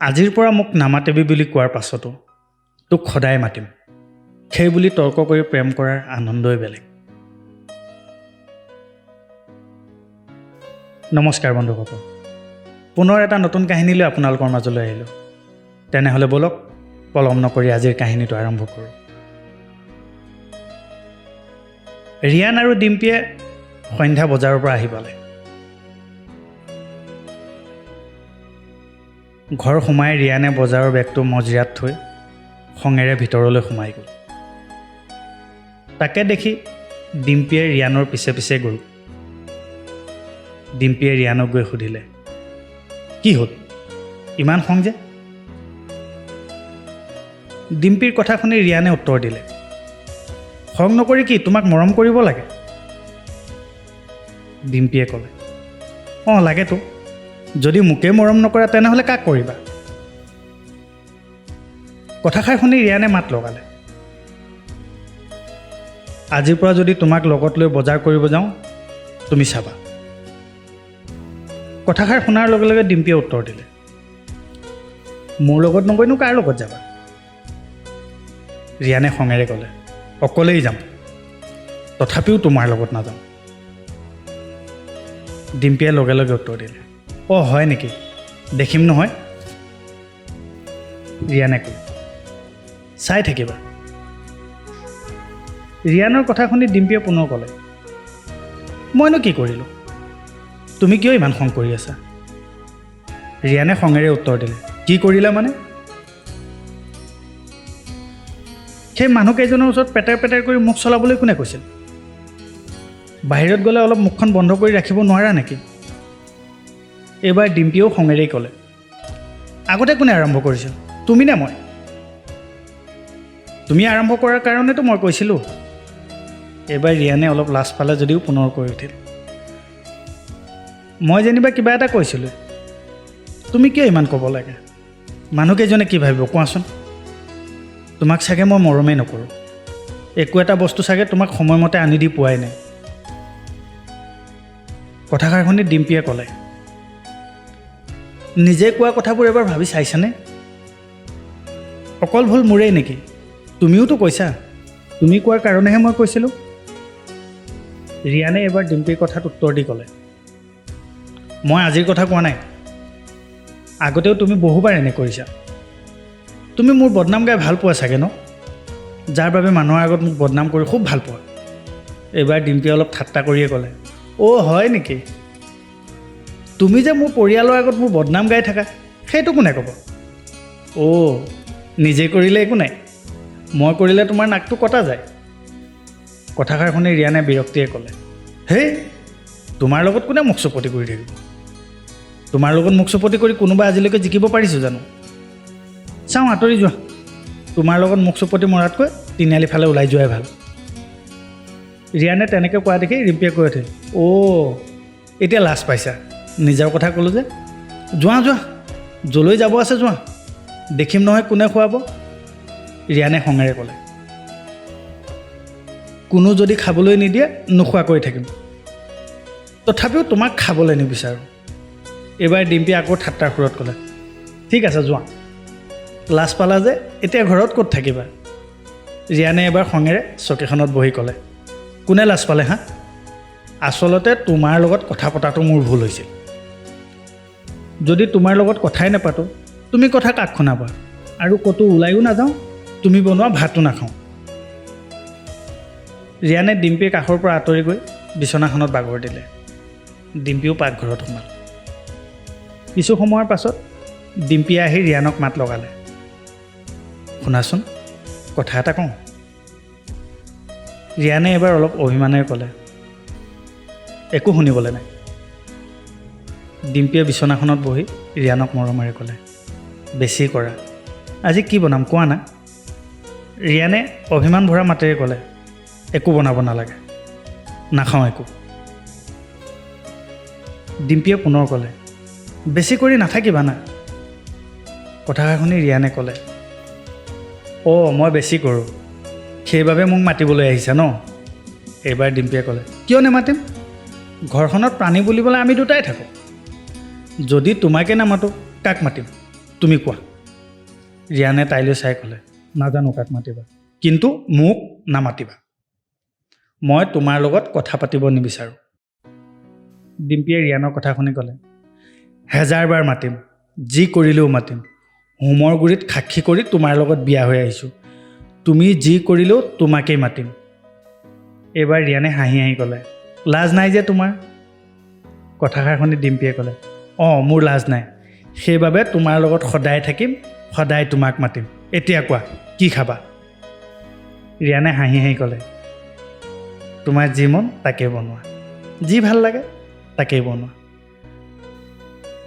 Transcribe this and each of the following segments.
আজিৰ পৰা মোক নামাতিবি বুলি কোৱাৰ পাছতো তোক সদায় মাতিম সেই বুলি তৰ্ক কৰি প্ৰেম কৰাৰ আনন্দই বেলেগ। নমস্কাৰ বন্ধুসকল, পুনৰ এটা নতুন কাহিনী লৈ আপোনালোকৰ মাজলৈ আহিলোঁ। তেনেহ'লে বলক পলম নকৰি আজিৰ কাহিনীটো আৰম্ভ কৰোঁ। ৰিয়ান আৰু ডিম্পীয়ে সন্ধ্যা বজাৰৰ পৰা আহি পালে। ঘৰ সোমাই ৰিয়ানে বজাৰৰ বেগটো মজিয়াত থৈ খঙেৰে ভিতৰলৈ সোমাই গ'ল। তাকে দেখি ডিম্পীয়ে ৰিয়ানৰ পিছে পিছে গ'ল। ডিম্পীয়ে ৰিয়ানক গৈ সুধিলে, কি হ'ল, ইমান খং যে? ডিম্পীৰ কথা শুনি ৰিয়ানে উত্তৰ দিলে, খং নকৰি কি, তোমাক মৰম কৰিব লাগে। ডিম্পীয়ে ক'লে, অঁ লাগেতো, যদি মোকেই মৰম নকৰা তেনেহ'লে কাক কৰিবা? কথাষাৰ শুনি ৰিয়ানে মাত লগালে, আজিৰ পৰা যদি তোমাক লগত লৈ বজাৰ কৰিব যাওঁ তুমি চাবা। কথাষাৰ শুনাৰ লগে লগে ডিম্পীয়ে উত্তৰ দিলে, মোৰ লগত নগৈনো কাৰ লগত যাবা? ৰিয়ানে খঙেৰে ক'লে, অকলেই যাম, তথাপিও তোমাৰ লগত নাযাওঁ। ডিম্পীয়ে লগে লগে উত্তৰ দিলে, অঁ হয় নেকি, দেখিম নহয়। ৰিয়ানে ক'লে, চাই থাকিবা। ৰিয়ানৰ কথা শুনি ডিম্পীয়ে পুনৰ ক'লে, মইনো কি কৰিলোঁ, তুমি কিয় ইমান খং কৰি আছা? ৰিয়ানে খঙেৰে উত্তৰ দিলে, কি কৰিলা মানে? সেই মানুহকেইজনৰ ওচৰত পেটেৰ পেটেৰ কৰি মুখ চলাবলৈ কোনে কৈছিল? বাহিৰত গ'লে অলপ মুখখন বন্ধ কৰি ৰাখিব নোৱাৰা নেকি? এইবাৰ ডিম্পীয়েও খঙেৰেই ক'লে, আগতে কোনে আৰম্ভ কৰিছিল, তুমি নে মই? তুমি আৰম্ভ কৰাৰ কাৰণেতো মই কৈছিলোঁ। এইবাৰ ৰিয়ানে অলপ লাজ পালে যদিও পুনৰ কৈ উঠিল, মই যেনিবা কিবা এটা কৈছিলোঁ, তুমি কিয় ইমান ক'ব লাগে? মানুহকেইজনে কি ভাবিব কোৱাচোন? তোমাক চাগে মই মৰমেই নকৰোঁ, একো এটা বস্তু চাগে তোমাক সময়মতে আনি দি পোৱাই নাই। কথাষাৰ শুনি ডিম্পীয়ে ক'লে, নিজে কোৱা কথাবোৰ এবাৰ ভাবি চাইছানে? অকল ভুল মোৰেই নেকি? তুমিওতো কৈছা, তুমি কোৱাৰ কাৰণেহে মই কৈছিলোঁ। ৰিয়ানে এবাৰ ডিম্পীৰ কথাত উত্তৰ দি ক'লে, মই আজিৰ কথা কোৱা নাই, আগতেও তুমি বহুবাৰ এনে কৰিছা। তুমি মোৰ বদনাম গাই ভাল পোৱা চাগে ন, যাৰ বাবে মানুহৰ আগত মোক বদনাম কৰি খুব ভাল পোৱা। এইবাৰ ডিম্পীয়ে অলপ ঠাট্টা কৰিয়ে ক'লে, অ' হয় নেকি? তুমি যে মোৰ পৰিয়ালৰ আগত মোৰ বদনাম গাই থাকা, সেইটো কোনে ক'ব? অ' নিজে কৰিলে একো নাই, মই কৰিলে তোমাৰ নাকটো কটা যায়। কথাষাৰ শুনি ৰিয়ানে বিৰক্তিয়ে ক'লে, হেই তোমাৰ লগত কোনে মুখ চপতি কৰি থাকিব? তোমাৰ লগত মুখ চপতি কৰি কোনোবা আজিলৈকে জিকিব পাৰিছোঁ জানো? চাওঁ আঁতৰি যোৱা, তোমাৰ লগত মুখ চপতি মৰাতকৈ তিনিআলি ফালে ওলাই যোৱাই ভাল। ৰিয়ানে তেনেকৈ কোৱা দেখি ডিম্পীয়ে কৈ উঠিল, অ' এতিয়া লাজ পাইছা, নিজৰ কথা ক'লোঁ যে, যোৱা যোৱা, যলৈ যাব আছে যোৱা, দেখিম নহয় কোনে খুৱাব। ৰিয়ানে খঙেৰে ক'লে, কোনো যদি খাবলৈ নিদিয়ে নোখোৱাকৈ থাকিম, তথাপিও তোমাক খাবলৈ নিবিচাৰোঁ। এইবাৰ ডিম্পীয়ে আকৌ ঠাট্টাৰ সুৰত ক'লে, ঠিক আছে যোৱা, লাজ পালা যে এতিয়া ঘৰত ক'ত থাকিবা? ৰিয়ানে এবাৰ খঙেৰে চকীখনত বহি ক'লে, কোনে লাজ পালে হা? আচলতে তোমাৰ লগত কথা পতাটো মোৰ ভুল হৈছিল। যদি তোমাৰ লগত কথাই নাপাতোঁ তুমি কথা কাক শুনাবা? আৰু ক'তো ওলায়ো নাযাওঁ, তুমি বনোৱা ভাতো নাখাওঁ। ৰিয়ানে ডিম্পীৰ কাষৰ পৰা আঁতৰি গৈ বিচনাখনত বাগৰ দিলে। ডিম্পীও পাকঘৰত সোমাল। কিছু সময়ৰ পাছত ডিম্পীয়ে আহি ৰিয়ানক মাত লগালে, শুনাচোন কথা এটা কওঁ। ৰিয়ানে এবাৰ অলপ অভিমানেৰে ক'লে, একো শুনিবলৈ নাই। ডিম্পীয়ে বিচনাখনত বহি ৰিয়ানক মৰমেৰে ক'লে, বেছি কৰা, আজি কি বনাম কোৱা না? ৰিয়ানে অভিমান ভৰা মাতেৰে ক'লে, একো বনাব নালাগে, নাখাওঁ একো। ডিম্পীয়ে পুনৰ ক'লে, বেছি কৰি নাথাকিবা না। কথাষাৰ শুনি ৰিয়ানে ক'লে, অ' মই বেছি কৰোঁ, সেইবাবে মোক মাতিবলৈ আহিছা ন? এইবাৰ ডিম্পীয়ে ক'লে, কিয় নেমাতিম, ঘৰখনত প্ৰাণী বুলিবলৈ আমি দুটাই থাকোঁ, যদি তোমাকে নামাতোঁ কাক মাতিম? তুমি কোৱা ৰিয়ানে তাইলৈ চাই ক'লে নাজানো কাক মাতিবা কিন্তু মোক নামাতিবা মই তোমাৰ লগত কথা পাতিব নিবিচাৰোঁ ডিম্পীয়ে ৰিয়ানৰ কথা শুনি ক'লে হেজাৰবাৰ মাতিম যি কৰিলেও মাতিম হোমৰ গুৰিত সাক্ষী কৰি তোমাৰ লগত বিয়া হৈ আহিছোঁ তুমি যি কৰিলেও তোমাকেই মাতিম এইবাৰ ৰিয়ানে হাঁহি হাঁহি ক'লে লাজ নাই যে তোমাৰ কথাষাৰ শুনি ডিম্পীয়ে ক'লে অঁ মোৰ লাজ নাই সেইবাবে তোমাৰ লগত সদায় থাকিম সদায় তোমাক মাতিম এতিয়া কোৱা কি খাবা ৰিয়ানে হাঁহি হাঁহি ক'লে তোমাৰ যি মন তাকেই বনোৱা যি ভাল লাগে তাকেই বনোৱা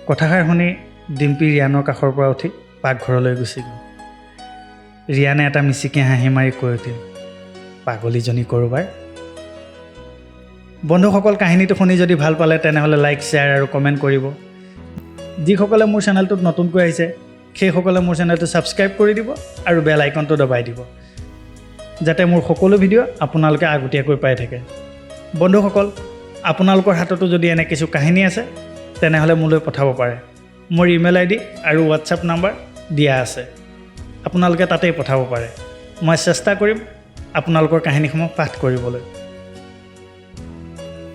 কথাষাৰ শুনি ডিম্পী ৰিয়ানৰ কাষৰ পৰা উঠি পাকঘৰলৈ গুচি গ'ল ৰিয়ানে এটা মিচিকে হাঁহি মাৰি কৈ উঠিল পাগলীজনী ক'ৰবাৰ বন্ধুসকল কাহিনীটো শুনি যদি ভাল পালে তেনেহ'লে লাইক শ্বেয়াৰ আৰু কমেণ্ট কৰিব যিসকলে মোৰ চেনেলটোত নতুনকৈ আহিছে সেইসকলে মোৰ চেনেলটো ছাবস্ক্ৰাইব কৰি দিব আৰু বেল আইকনটো দবাই দিব যাতে মোৰ সকলো ভিডিঅ' আপোনালোকে আগতীয়াকৈ পাই থাকে বন্ধুসকল আপোনালোকৰ হাততো যদি এনে কিছু কাহিনী আছে তেনেহ'লে মোলৈ পঠাব পাৰে মোৰ ইমেইল আইডি আৰু হোৱাটছআপ নাম্বাৰ দিয়া আছে আপোনালোকে তাতেই পঠাব পাৰে মই চেষ্টা কৰিম আপোনালোকৰ কাহিনীসমূহ পাঠ কৰিবলৈ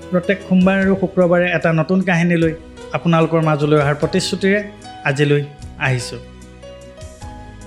প্ৰত্যেক সোমবাৰ আৰু শুক্ৰবাৰে এটা নতুন কাহিনী লৈ আপোনালোকৰ মাজলৈ অহাৰ প্ৰতিশ্ৰুতিৰে আজিলৈ আহিছোঁ